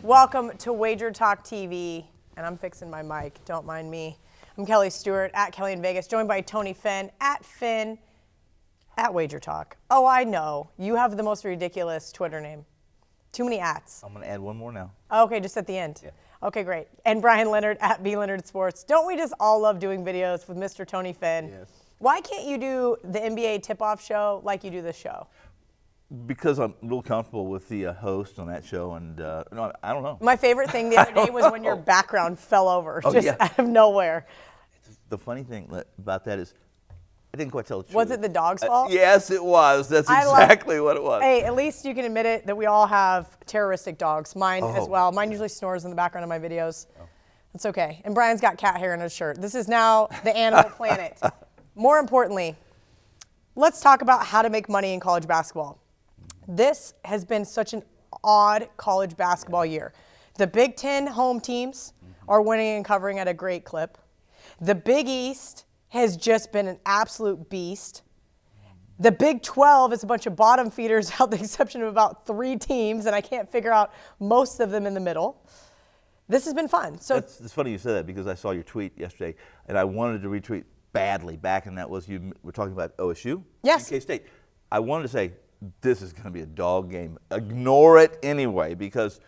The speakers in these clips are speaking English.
Welcome to WagerTalk TV, and I'm fixing my mic, don't mind me. I'm Kelly Stewart, at Kelly in Vegas, joined by Tony Finn, at WagerTalk. Oh, I know, you have the most ridiculous Twitter name. Too many ats. I'm going to add one more now. Okay, just at the end. Yeah. Okay, great. And Brian Leonard, at BLeonardSports. Don't we just all love doing videos with Mr. Tony Finn? Yes. Why can't you do the NBA tip-off show like you do this show? Because I'm real comfortable with the host on that show, and no, I don't know. My favorite thing the other day was when your background fell over, just out of nowhere. The funny thing about that is, I didn't quite tell the truth. Was it the dog's fault? Yes, it was. That's exactly what it was. Hey, at least you can admit it that we all have terroristic dogs. Mine as well. Mine usually snores in the background of my videos. It's okay. And Brian's got cat hair in his shirt. This is now the animal planet. More importantly, let's talk about how to make money in college basketball. This has been such an odd college basketball year. The Big Ten home teams are winning and covering at a great clip. The Big East has just been an absolute beast. The Big 12 is a bunch of bottom feeders, with the exception of about 3 teams, and I can't figure out most of them in the middle. This has been fun. So it's funny you said that, because I saw your tweet yesterday, and I wanted to retweet badly back, and that was you were talking about OSU? Yes. K-State. I wanted to say, this is going to be a dog game. Ignore it anyway, because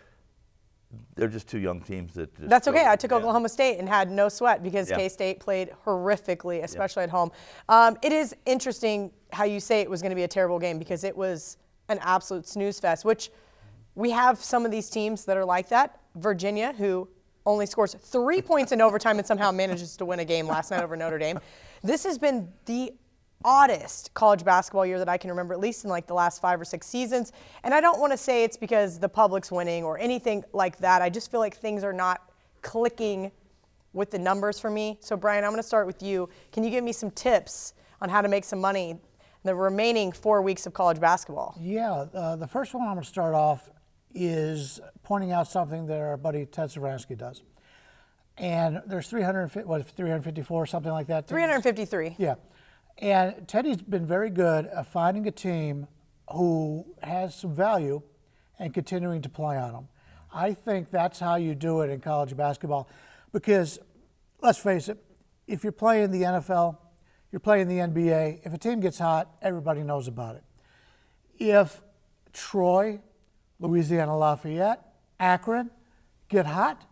they're just 2 young teams that just that's okay. I took Oklahoma State and had no sweat because K-State played horrifically, especially at home. It is interesting how you say it was going to be a terrible game, because it was an absolute snooze fest, which we have some of these teams that are like that. Virginia, who only scores 3 points in overtime and somehow manages to win a game last night over Notre Dame. This has been the oddest college basketball year that I can remember, at least in like the last 5 or 6 seasons. And I don't want to say it's because the public's winning or anything like that. I just feel like things are not clicking with the numbers for me. So Brian, I'm going to start with you. Can you give me some tips on how to make some money in the remaining 4 weeks of college basketball? Yeah, the first one I'm going to start off is pointing out something that our buddy Ted Sawatzky does. And there's 354, something like that? 353. Yeah. And Teddy's been very good at finding a team who has some value and continuing to play on them. I think that's how you do it in college basketball, because let's face it, if you're playing the NFL, you're playing the NBA, if a team gets hot, everybody knows about it. If Troy, Louisiana Lafayette, Akron get hot,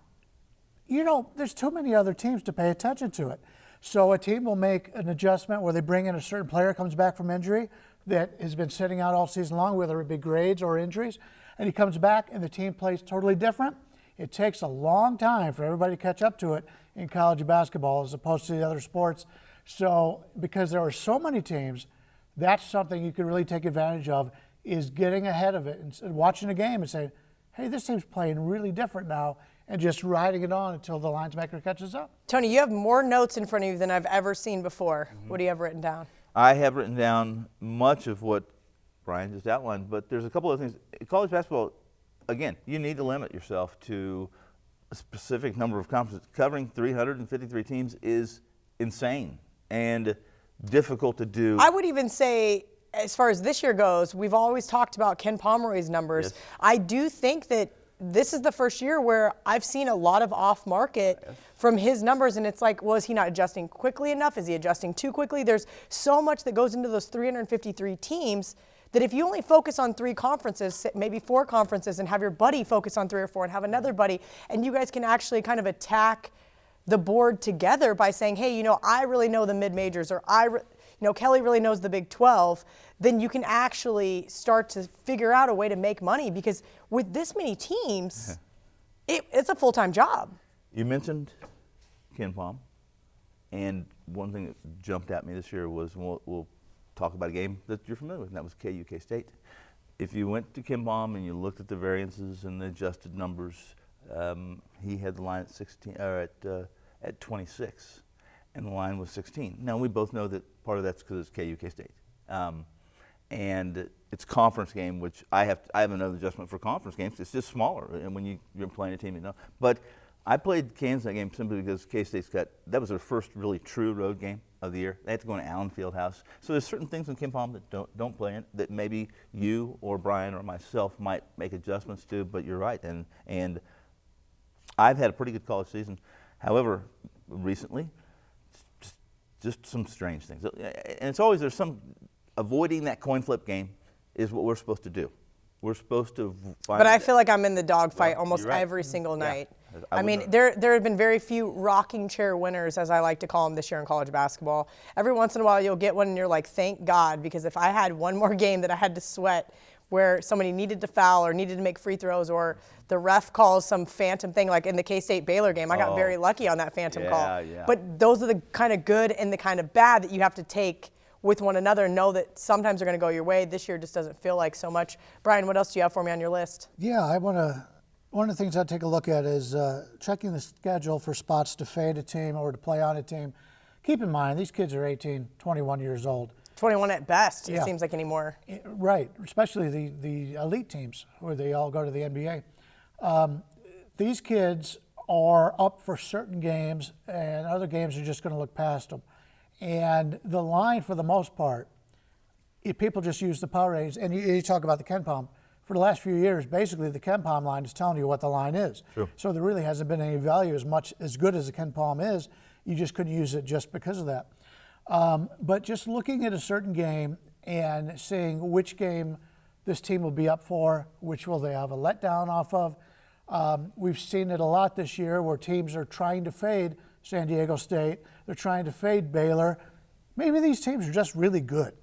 you know, there's too many other teams to pay attention to it. So a team will make an adjustment where they bring in a certain player, comes back from injury, that has been sitting out all season long, whether it be grades or injuries, and he comes back and the team plays totally different. It takes a long time for everybody to catch up to it in college basketball as opposed to the other sports. So because there are so many teams, that's something you can really take advantage of, is getting ahead of it and watching a game and saying, hey, this team's playing really different now, and just riding it on until the lines maker catches up. Tony, you have more notes in front of you than I've ever seen before. What do you have written down? I have written down much of what Brian just outlined, but there's a couple of things. College basketball, again, you need to limit yourself to a specific number of conferences. Covering 353 teams is insane and difficult to do. I would even say, as far as this year goes, we've always talked about Ken Pomeroy's numbers. Yes. I do think that this is the first year where I've seen a lot of off-market from his numbers, and it's like, well, is he not adjusting quickly enough? Is he adjusting too quickly? There's so much that goes into those 353 teams that if you only focus on 3 conferences, maybe 4 conferences, and have your buddy focus on 3 or 4 and have another buddy, and you guys can actually kind of attack the board together by saying, hey, you know, I really know the mid-majors, or Kelly really knows the Big 12, then you can actually start to figure out a way to make money, because with this many teams, it's a full-time job. You mentioned Ken Pom, and one thing that jumped at me this year was, we'll talk about a game that you're familiar with, and that was KU K-State. If you went to Ken Pom and you looked at the variances and the adjusted numbers, he had the line at 16 or at 26. And the line was 16. Now, we both know that part of that's because it's KU K-State. And it's conference game, which I have another adjustment for conference games. It's just smaller, and when you're playing a team, you know. But I played Kansas that game simply because K-State's that was their first really true road game of the year. They had to go to Allen Fieldhouse. So there's certain things in Ken Pom that don't play in, that maybe you or Brian or myself might make adjustments to, but you're right. And I've had a pretty good college season. However, recently, just some strange things. And it's always, there's some, avoiding that coin flip game is what we're supposed to do. We're supposed to find. But I feel like I'm in the dogfight almost you're right. every single night. I I mean, there have been very few rocking chair winners, as I like to call them, this year in college basketball. Every once in a while, you'll get one, and you're like, thank God, because if I had one more game that I had to sweat where somebody needed to foul or needed to make free throws or the ref calls some phantom thing, like in the K-State Baylor game, I got very lucky on that phantom call. Yeah. But those are the kind of good and the kind of bad that you have to take with one another and know that sometimes they're going to go your way. This year just doesn't feel like so much. Brian, what else do you have for me on your list? Yeah, one of the things I take a look at is checking the schedule for spots to fade a team or to play on a team. Keep in mind, these kids are 18, 21 years old. 21 at best, it seems like anymore. Right, especially the elite teams where they all go to the NBA. These kids are up for certain games, and other games are just going to look past them. And the line, for the most part, if people just use the power ratings, and you talk about the KenPom, for the last few years, basically the KenPom line is telling you what the line is. True. So there really hasn't been any value as good as the KenPom is. You just couldn't use it just because of that. But just looking at a certain game and seeing which game this team will be up for, which will they have a letdown off of. We've seen it a lot this year where teams are trying to fade San Diego State. They're trying to fade Baylor. Maybe these teams are just really good.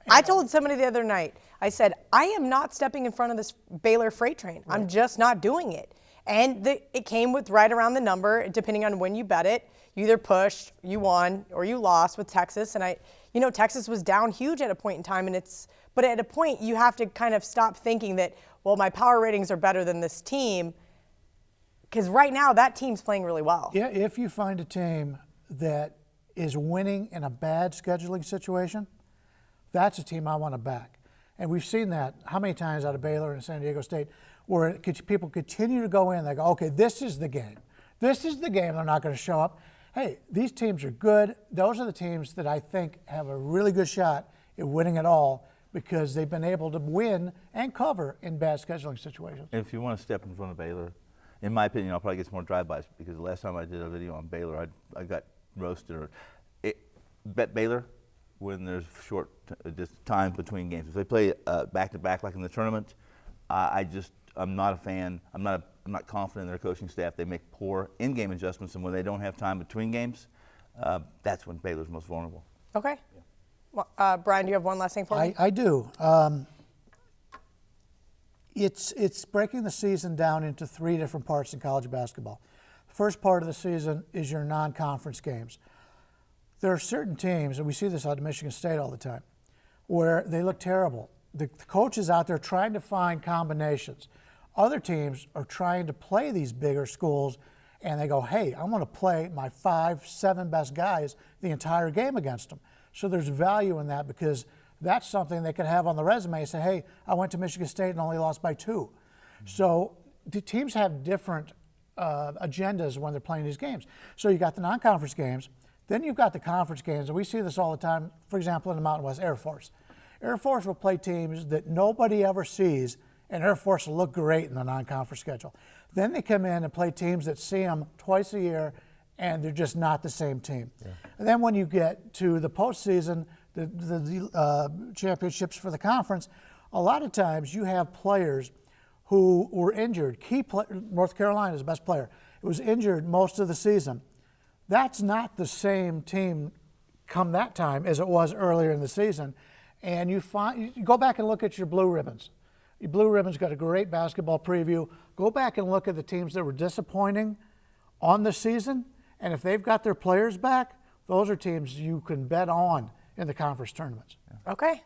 I told somebody the other night, I said, I am not stepping in front of this Baylor freight train. Right. I'm just not doing it. And it came with right around the number, depending on when you bet it. You either pushed, you won, or you lost with Texas. And Texas was down huge at a point in time. But at a point, you have to kind of stop thinking that, well, my power ratings are better than this team. Because right now, that team's playing really well. Yeah, if you find a team that is winning in a bad scheduling situation, that's a team I want to back. And we've seen that how many times out of Baylor and San Diego State where people continue to go in, they go, okay, this is the game. This is the game they're not going to show up. Hey, these teams are good. Those are the teams that I think have a really good shot at winning it all because they've been able to win and cover in bad scheduling situations. And if you want to step in front of Baylor, in my opinion, I'll probably get some more drive-bys because the last time I did a video on Baylor, I got roasted. Bet Baylor when there's short time between games. If they play back-to-back like in the tournament, I'm not a fan. I'm not confident in their coaching staff. They make poor in-game adjustments, and when they don't have time between games, that's when Baylor's most vulnerable. Okay. Well, Brian, do you have one last thing for me? I do. It's breaking the season down into three different parts in college basketball. The first part of the season is your non-conference games. There are certain teams, and we see this out of Michigan State all the time, where they look terrible. The coach is out there trying to find combinations. Other teams are trying to play these bigger schools, and they go, hey, I'm going to play my 5-7 best guys the entire game against them. So there's value in that because that's something they could have on the resume and say, hey, I went to Michigan State and only lost by 2. Mm-hmm. So the teams have different agendas when they're playing these games. So you got the non-conference games, then you've got the conference games, and we see this all the time, for example, in the Mountain West Air Force. Air Force will play teams that nobody ever sees, and Air Force will look great in the non-conference schedule. Then they come in and play teams that see them twice a year, and they're just not the same team. Yeah. And then when you get to the postseason, the championships for the conference, a lot of times you have players who were injured. North Carolina's best player was injured most of the season. That's not the same team come that time as it was earlier in the season. And you go back and look at your Blue Ribbons. Your Blue Ribbons got a great basketball preview. Go back and look at the teams that were disappointing on the season. And if they've got their players back, those are teams you can bet on in the conference tournaments. Okay.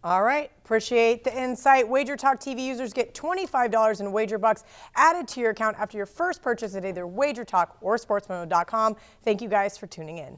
All right. Appreciate the insight. WagerTalk TV users get $25 in wager bucks added to your account after your first purchase at either WagerTalk or sportsbook.com. Thank you guys for tuning in.